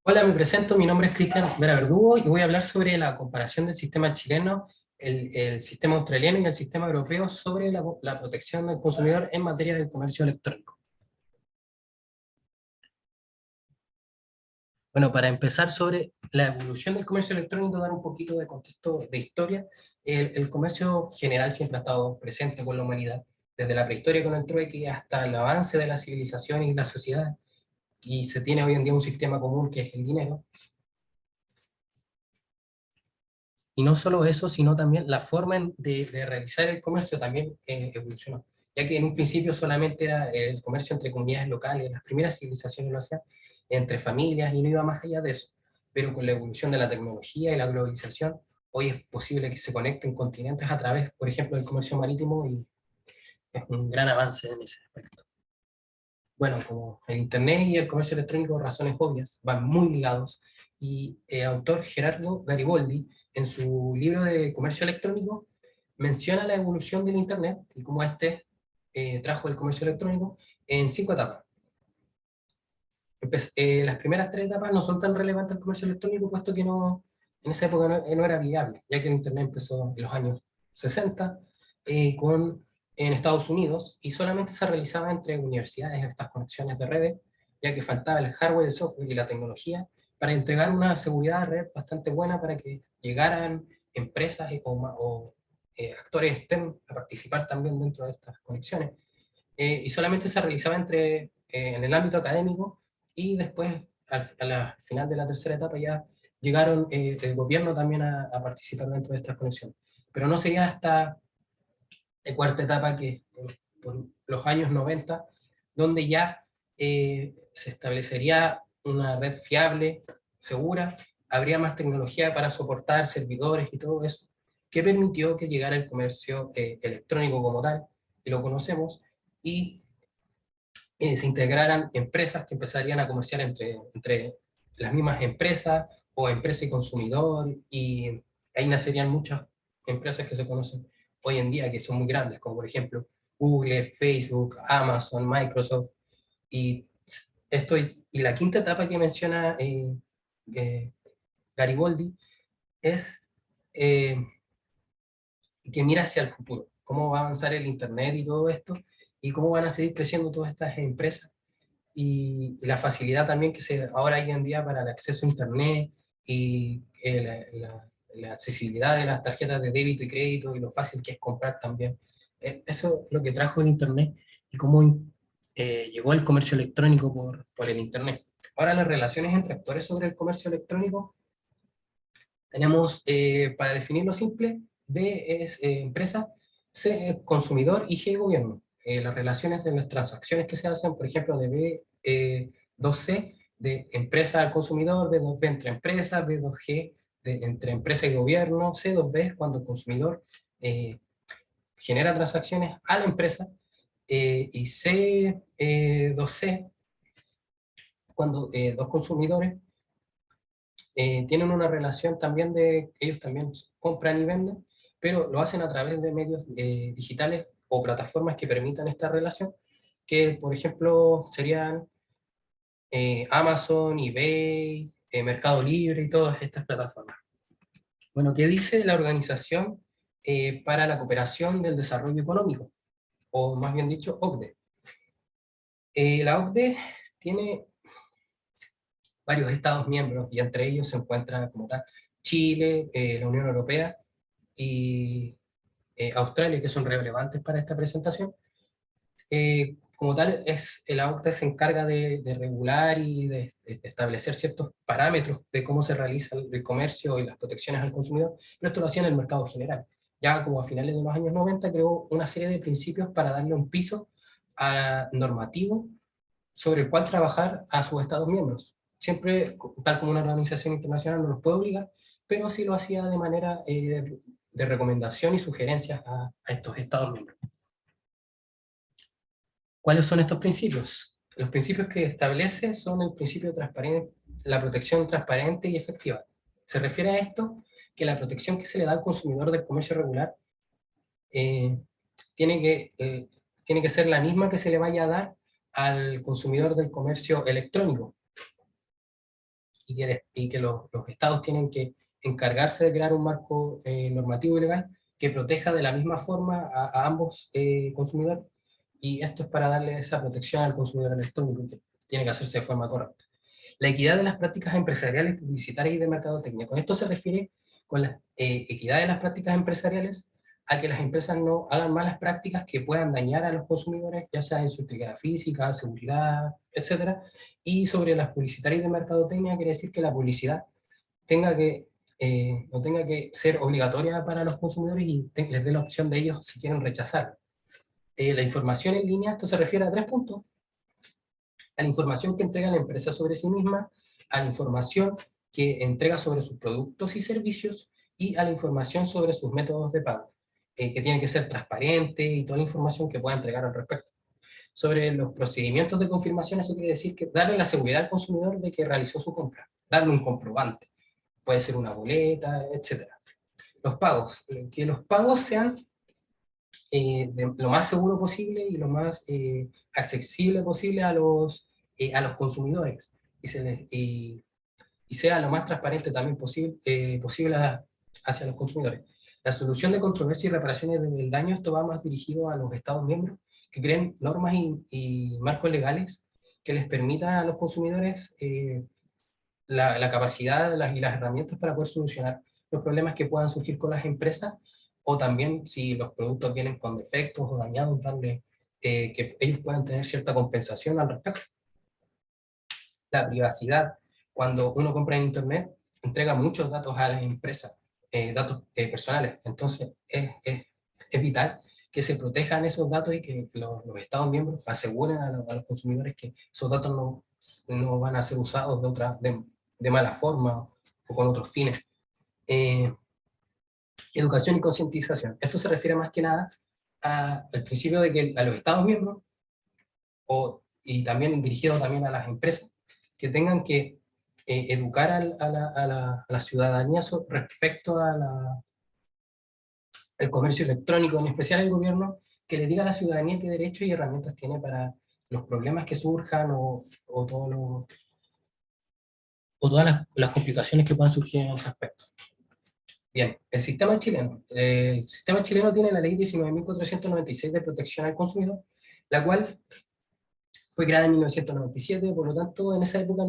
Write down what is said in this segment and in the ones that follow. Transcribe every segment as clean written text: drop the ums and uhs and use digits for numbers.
Hola, me presento, mi nombre es Cristian Vera Verdugo y voy a hablar sobre la comparación del sistema chileno, el sistema australiano y el sistema europeo sobre la protección del consumidor en materia de comercio electrónico. Bueno, para empezar sobre la evolución del comercio electrónico, dar un poquito de contexto de historia, el comercio general siempre ha estado presente con la humanidad, desde la prehistoria con el trueque hasta el avance de la civilización y la sociedad, y se tiene hoy en día un sistema común que es el dinero. Y no solo eso, sino también la forma de realizar el comercio también evolucionó, ya que en un principio solamente era el comercio entre comunidades locales, las primeras civilizaciones lo hacían entre familias y no iba más allá de eso, pero con la evolución de la tecnología y la globalización, hoy es posible que se conecten continentes a través, por ejemplo, del comercio marítimo y es un gran avance en ese aspecto. Bueno, como el Internet y el comercio electrónico, razones obvias, van muy ligados, y el autor Gerardo Gariboldi, en su libro de comercio electrónico, menciona la evolución del Internet y cómo este trajo el comercio electrónico en 5 etapas. Las primeras 3 etapas no son tan relevantes al comercio electrónico, puesto que en esa época no era viable, ya que el Internet empezó en los años 60 en Estados Unidos y solamente se realizaba entre universidades estas conexiones de redes, ya que faltaba el hardware, el software y la tecnología para entregar una seguridad de red bastante buena para que llegaran empresas o actores externos a participar también dentro de estas conexiones. Y solamente se realizaba en el ámbito académico, y después, a la final de la tercera etapa, ya llegaron el gobierno también a participar dentro de estas conexiones. Pero no sería hasta la cuarta etapa, que por los años 90, donde ya se establecería una red fiable, segura, habría más tecnología para soportar servidores y todo eso, que permitió que llegara el comercio electrónico como tal, y lo conocemos, y se integraran empresas que empezarían a comerciar entre las mismas empresas, o empresa y consumidor, y ahí nacerían muchas empresas que se conocen hoy en día, que son muy grandes, como por ejemplo Google, Facebook, Amazon, Microsoft, y y la quinta etapa que menciona eh, Gariboldi es eh, que mira hacia el futuro, cómo va a avanzar el Internet y todo esto, y cómo van a seguir creciendo todas estas empresas, y la facilidad también que ahora hay en día para el acceso a Internet, y la accesibilidad de las tarjetas de débito y crédito, y lo fácil que es comprar también. Eso es lo que trajo el Internet, y cómo llegó el comercio electrónico por el Internet. Ahora, las relaciones entre actores sobre el comercio electrónico, tenemos, para definirlo simple, B es empresa, C es consumidor y G gobierno. Las relaciones de las transacciones que se hacen, por ejemplo, de B2C, de empresa al consumidor, B2B entre empresas, B2G entre empresa y gobierno, C2B es cuando el consumidor eh, genera transacciones a la empresa, y C2C cuando dos consumidores tienen una relación también ellos también compran y venden, pero lo hacen a través de medios digitales o plataformas que permitan esta relación, que por ejemplo serían Amazon, eBay, Mercado Libre y todas estas plataformas. Bueno, ¿qué dice la Organización para la Cooperación del Desarrollo Económico? O más bien dicho, OCDE. La OCDE tiene varios Estados miembros, y entre ellos se encuentran como tal Chile, la Unión Europea y Australia, que son relevantes para esta presentación. Como tal, la OCDE se encarga de regular y de establecer ciertos parámetros de cómo se realiza el comercio y las protecciones al consumidor, pero esto lo hacía en el mercado general. Ya como a finales de los años 90 creó una serie de principios para darle un piso normativo sobre el cual trabajar a sus Estados miembros. Siempre, tal como una organización internacional no los puede obligar, pero sí lo hacía de manera de recomendación y sugerencias a estos Estados miembros. ¿Cuáles son estos principios? Los principios que establece son el principio de transparencia, la protección transparente y efectiva. Se refiere a esto, que la protección que se le da al consumidor del comercio regular eh, tiene tiene que ser la misma que se le vaya a dar al consumidor del comercio electrónico. y que los estados tienen que encargarse de crear un marco normativo y legal que proteja de la misma forma a ambos consumidores, y esto es para darle esa protección al consumidor electrónico, que tiene que hacerse de forma correcta. La equidad de las prácticas empresariales, publicitarias y de mercadotecnia. Con esto se refiere con la equidad de las prácticas empresariales a que las empresas no hagan malas prácticas que puedan dañar a los consumidores, ya sea en su integridad física, seguridad, etcétera. Y sobre las publicitarias y de mercadotecnia, quiere decir que la publicidad tenga que, no tenga que ser obligatoria para los consumidores y les dé la opción de ellos si quieren rechazar. La información en línea, esto se refiere a 3 puntos: a la información que entrega la empresa sobre sí misma, a la información que entrega sobre sus productos y servicios, y a la información sobre sus métodos de pago, que tienen que ser transparentes, y toda la información que pueda entregar al respecto. Sobre los procedimientos de confirmación, eso quiere decir que darle la seguridad al consumidor de que realizó su compra, darle un comprobante, puede ser una boleta, etcétera. Los pagos, que los pagos sean lo más seguro posible y lo más accesible posible a los consumidores, y sea lo más transparente también posible hacia los consumidores. La solución de controversias y reparaciones del daño, esto va más dirigido a los Estados miembros, que creen normas y marcos legales que les permitan a los consumidores la capacidad y las herramientas para poder solucionar los problemas que puedan surgir con las empresas, o también si los productos vienen con defectos o dañados, darle que ellos puedan tener cierta compensación al respecto. La privacidad, cuando uno compra en internet, entrega muchos datos a las empresas, datos personales, entonces es vital que se protejan esos datos y que los Estados miembros aseguren a los consumidores que esos datos no van a ser usados de mala forma o con otros fines. Eh, Educación y concientización. Esto se refiere más que nada al principio de que a los Estados miembros, y también dirigido también a las empresas, que tengan que educar a la ciudadanía respecto al comercio electrónico, en especial el gobierno, que le diga a la ciudadanía qué derechos y herramientas tiene para los problemas que surjan o todas las complicaciones que puedan surgir en ese aspecto. Bien, el sistema chileno. El sistema chileno tiene la ley 19.496 de protección al consumidor, la cual fue creada en 1997, por lo tanto en esa época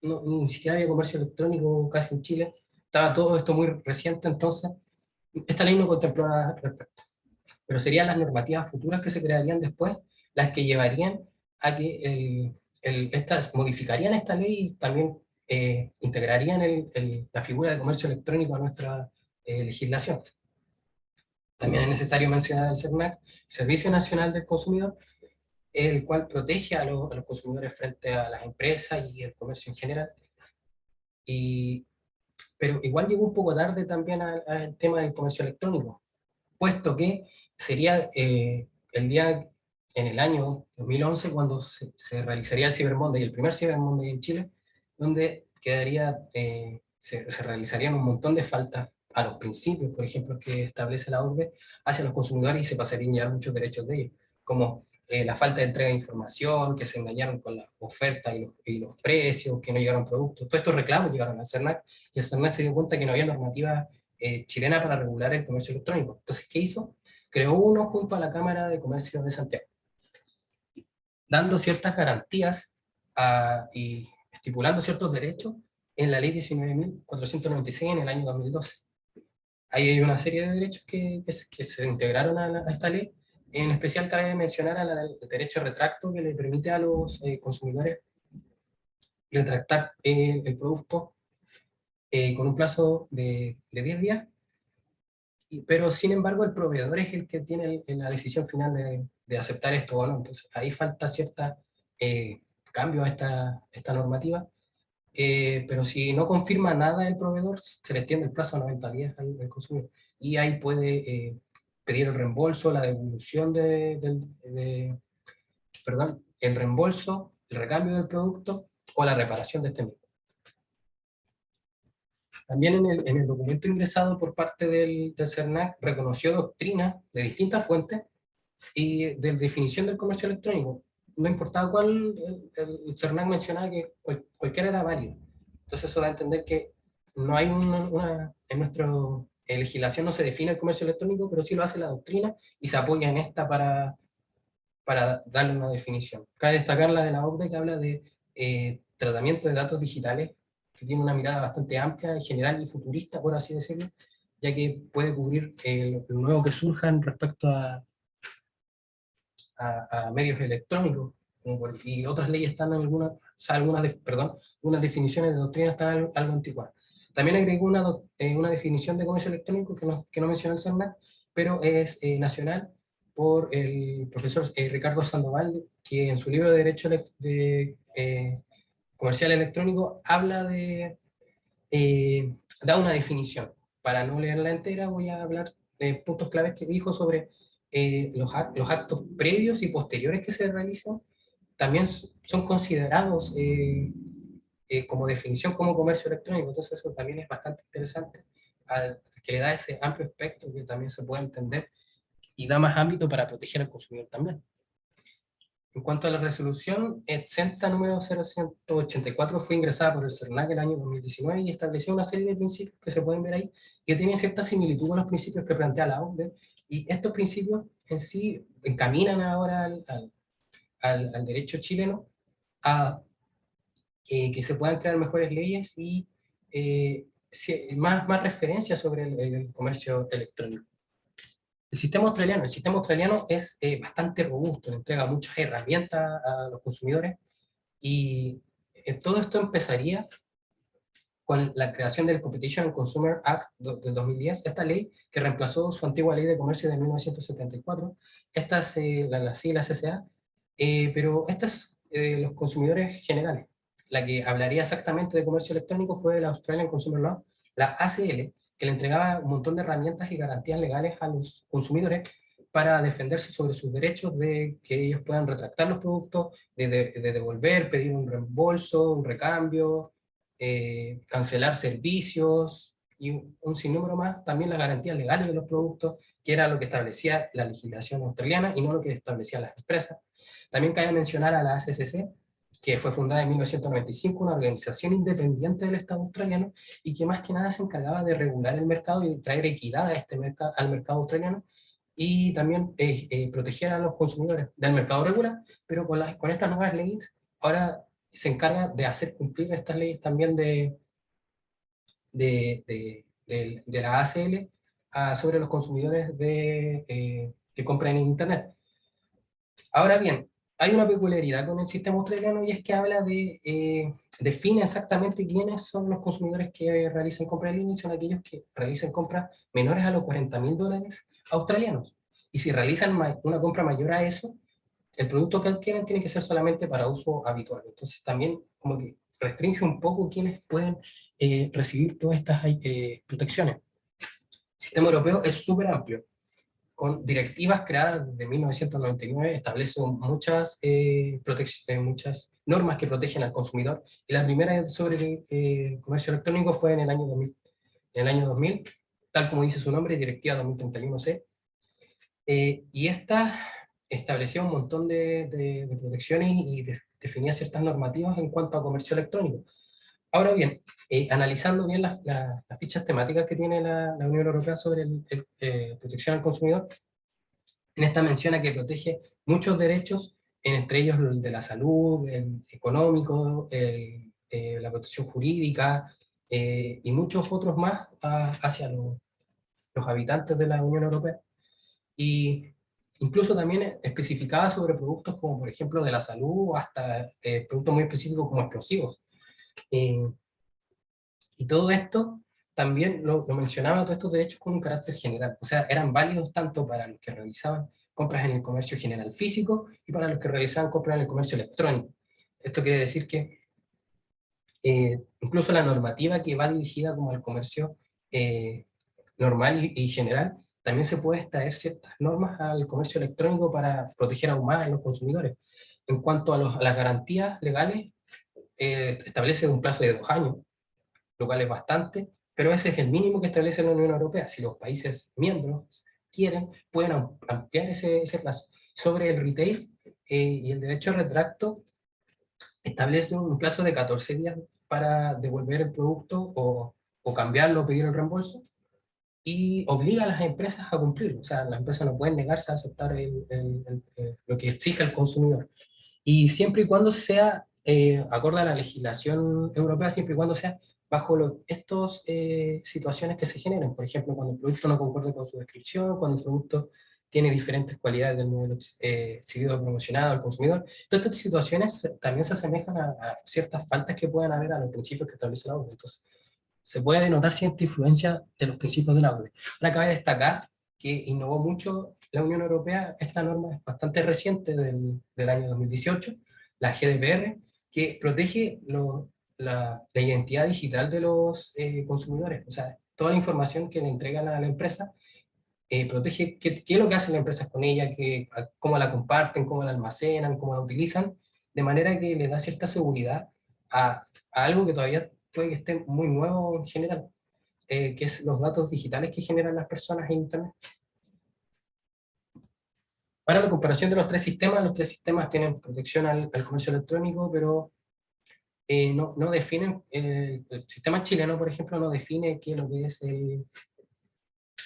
ni siquiera había comercio electrónico casi en Chile, estaba todo esto muy reciente, entonces esta ley no contempló nada al respecto. Pero serían las normativas futuras que se crearían después las que llevarían a que estas modificarían esta ley y también integrarían la figura de comercio electrónico a nuestra legislación. También es necesario mencionar el CERNAC, Servicio Nacional del Consumidor, el cual protege a los consumidores frente a las empresas y el comercio en general. Pero igual llegó un poco tarde también al tema del comercio electrónico, puesto que sería en el año 2011 cuando se realizaría el Cyber Monday, el primer Cyber Monday en Chile, donde se realizarían un montón de faltas a los principios, por ejemplo, que establece la OCDE hacia los consumidores, y se pasarían ya muchos derechos de ellos, como la falta de entrega de información, que se engañaron con las ofertas y los precios, que no llegaron productos. Todos estos reclamos llegaron al CERNAC, y el CERNAC se dio cuenta que no había normativa chilena para regular el comercio electrónico. Entonces, ¿qué hizo? Creó uno junto a la Cámara de Comercio de Santiago, dando ciertas garantías y estipulando ciertos derechos en la ley 19.496 en el año 2012. Ahí hay una serie de derechos que se integraron a esta ley. En especial cabe mencionar el derecho de retracto, que le permite a los consumidores retractar el producto con un plazo de 10 días, pero sin embargo el proveedor es el que tiene la decisión final de aceptar esto o no. Entonces ahí falta cierta cambio a esta normativa, pero si no confirma nada el proveedor, se le extiende el plazo a 90 días al consumidor, y ahí puede pedir el reembolso, la devolución perdón, el reembolso, el recambio del producto o la reparación de este mismo. También en el documento ingresado por parte del CERNAC reconoció doctrina de distintas fuentes y de definición del comercio electrónico. No importaba cuál, el CERNAC mencionaba que cualquiera era válido. Entonces eso da a entender que no hay en nuestra legislación no se define el comercio electrónico, pero sí lo hace la doctrina y se apoya en esta para darle una definición. Cabe destacar la de la OCDE que habla de tratamiento de datos digitales, que tiene una mirada bastante amplia, general y futurista, por así decirlo, ya que puede cubrir lo nuevo que surjan respecto a medios electrónicos, y otras leyes están en algunas, o sea, perdón, unas definiciones de doctrina están algo anticuadas. También agregó una definición de comercio electrónico que no menciona el CERNAC, pero es nacional por el profesor Ricardo Sandoval, que en su libro de Derecho Comercial Electrónico habla da una definición. Para no leerla entera, voy a hablar de puntos claves que dijo sobre los actos previos y posteriores que se realizan, también son considerados como definición como comercio electrónico. Entonces eso también es bastante interesante, que le da ese amplio espectro que también se puede entender y da más ámbito para proteger al consumidor también. En cuanto a la resolución, exenta número 0184 fue ingresada por el CERNAC el año 2019 y estableció una serie de principios que se pueden ver ahí, que tienen cierta similitud con los principios que plantea la OCDE, y estos principios en sí encaminan ahora al derecho chileno a que se puedan crear mejores leyes y más referencias sobre el comercio electrónico. El sistema australiano es bastante robusto, le entrega muchas herramientas a los consumidores, y todo esto empezaría con la creación del Competition and Consumer Act del 2010, esta ley que reemplazó su antigua ley de comercio de 1974. Esta es la sigla CCA, pero esta es los consumidores generales. La que hablaría exactamente de comercio electrónico fue la Australian Consumer Law, la ACL, que le entregaba un montón de herramientas y garantías legales a los consumidores para defenderse sobre sus derechos, de que ellos puedan retractar los productos, de devolver, pedir un reembolso, un recambio, cancelar servicios y un sinnúmero más, también las garantías legales de los productos, que era lo que establecía la legislación australiana y no lo que establecían las empresas. También cabe mencionar a la ACCC, que fue fundada en 1995, una organización independiente del Estado australiano, y que más que nada se encargaba de regular el mercado y traer equidad a al mercado australiano, y también proteger a los consumidores del mercado regular, pero con estas nuevas leyes ahora se encarga de hacer cumplir estas leyes también de la ACL sobre los consumidores que compran en Internet. Ahora bien, hay una peculiaridad con el sistema australiano, y es que define exactamente quiénes son los consumidores que realizan compras en línea, y son aquellos que realizan compras menores a los $40.000 australianos. Y si realizan una compra mayor a eso, el producto que adquieren tiene que ser solamente para uso habitual. Entonces también como que restringe un poco quienes pueden recibir todas estas protecciones. El sistema europeo es súper amplio, con directivas creadas desde 1999, establece muchas normas que protegen al consumidor, y la primera sobre comercio electrónico fue en el año 2000, tal como dice su nombre, Directiva 2031/C, y esta establecía un montón de protecciones y definía ciertas normativas en cuanto a comercio electrónico. Ahora bien, analizando bien las fichas temáticas que tiene la Unión Europea sobre protección al consumidor, en esta menciona que protege muchos derechos, entre ellos el de la salud, el económico, la protección jurídica, y muchos otros más hacia los habitantes de la Unión Europea. Y incluso también especificaba sobre productos como por ejemplo de la salud, o hasta productos muy específicos como explosivos. Eh, y todo esto también lo mencionaba, todos estos derechos, con un carácter general. O sea, eran válidos tanto para los que realizaban compras en el comercio general físico y para los que realizaban compras en el comercio electrónico. Esto quiere decir que incluso la normativa que va dirigida como al comercio normal y general, también se puede extraer ciertas normas al comercio electrónico para proteger aún más a los consumidores. En cuanto a las garantías legales, establece un plazo de 2 años, lo cual es bastante, pero ese es el mínimo que establece la Unión Europea. Si los países miembros quieren, pueden ampliar ese plazo. Sobre el retail y el derecho a retracto, establece un plazo de 14 días para devolver el producto o cambiarlo o pedir el reembolso, y obliga a las empresas a cumplirlo. O sea, las empresas no pueden negarse a aceptar lo que exige el consumidor. Y siempre y cuando sea acorde a la legislación europea, siempre y cuando sea bajo estas situaciones que se generan. Por ejemplo, cuando el producto no concuerda con su descripción, cuando el producto tiene diferentes cualidades del modelo exhibido promocionado al consumidor. Todas estas situaciones también se asemejan a ciertas faltas que puedan haber a los principios que establece la orden. Entonces, se puede denotar cierta influencia de los principios de la orden. Ahora cabe destacar que innovó mucho la Unión Europea. Esta norma es bastante reciente, del año 2018, la GDPR, que protege la identidad digital de los consumidores. O sea, toda la información que le entregan a la empresa protege qué es lo que hacen las empresas con ella, cómo la comparten, cómo la almacenan, cómo la utilizan, de manera que le da cierta seguridad a algo que todavía puede que esté muy nuevo en general, que es los datos digitales que generan las personas en Internet. Para la comparación de los tres sistemas tienen protección al comercio electrónico, pero no definen, el sistema chileno, por ejemplo, no define qué es lo que es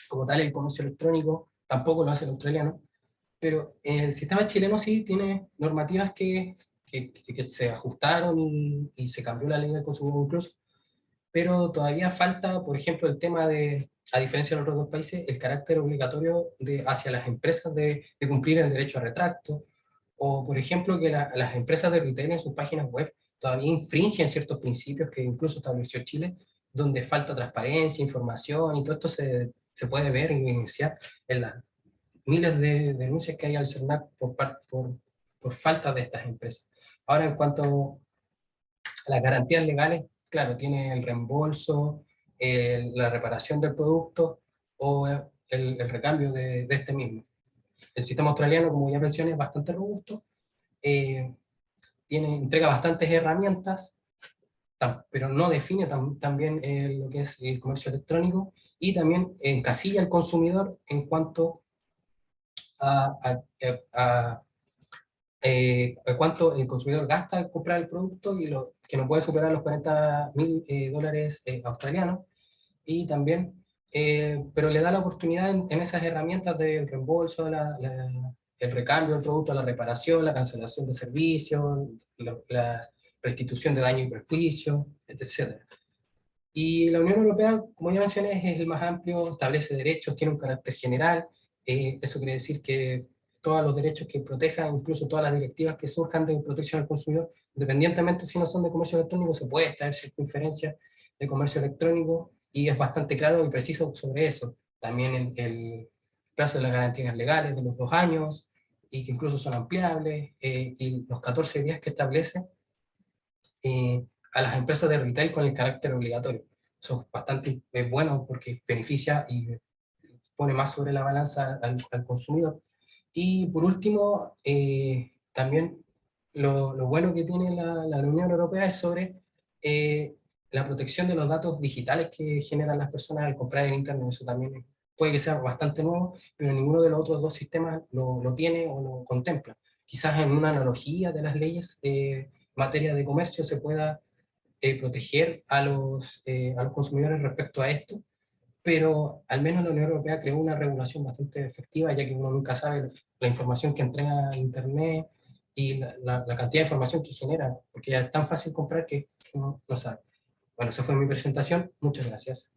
como tal el comercio electrónico, tampoco lo hace el australiano, pero el sistema chileno sí tiene normativas que se ajustaron y se cambió la ley del consumidor incluso, pero todavía falta, por ejemplo, el tema de, a diferencia de los otros países, el carácter obligatorio hacia las empresas de cumplir el derecho a retracto, o por ejemplo que las empresas de retail en sus páginas web todavía infringen ciertos principios que incluso estableció Chile, donde falta transparencia, información, y todo esto se puede ver y evidenciar en las miles de denuncias que hay al CERNAC por falta de estas empresas. Ahora, en cuanto a las garantías legales, claro, tiene el reembolso, la reparación del producto o el recambio de este mismo. El sistema australiano, como ya mencioné, es bastante robusto, eh, entrega bastantes herramientas, pero no define también lo que es el comercio electrónico, y también encasilla al consumidor en cuanto a, a, a, cuánto el consumidor gasta al comprar el producto, y que no puede superar los 40.000 dólares australianos, y también, pero le da la oportunidad en esas herramientas del reembolso, el recambio del producto, la reparación, la cancelación de servicios, la restitución de daño y perjuicio, etc. Y la Unión Europea, como ya mencioné, es el más amplio, establece derechos, tiene un carácter general. Eso quiere decir que todos los derechos que protejan, incluso todas las directivas que surjan de protección al consumidor, independientemente si no son de comercio electrónico, se puede extraer cierta inferencia de comercio electrónico, y es bastante claro y preciso sobre eso. También el plazo de las garantías legales de los 2 años, y que incluso son ampliables, y los 14 días que establece a las empresas de retail con el carácter obligatorio. Eso es bastante bueno porque beneficia y pone más sobre la balanza al consumidor. Y por último, también lo bueno que tiene la Unión Europea es sobre la protección de los datos digitales que generan las personas al comprar en Internet. Eso también puede que sea bastante nuevo, pero ninguno de los otros dos sistemas lo tiene o lo contempla. Quizás en una analogía de las leyes en materia de comercio se pueda proteger a los consumidores respecto a esto, pero al menos la Unión Europea creó una regulación bastante efectiva, ya que uno nunca sabe la información que entrega Internet y la cantidad de información que genera, porque ya es tan fácil comprar que uno no sabe. Bueno, esa fue mi presentación. Muchas gracias.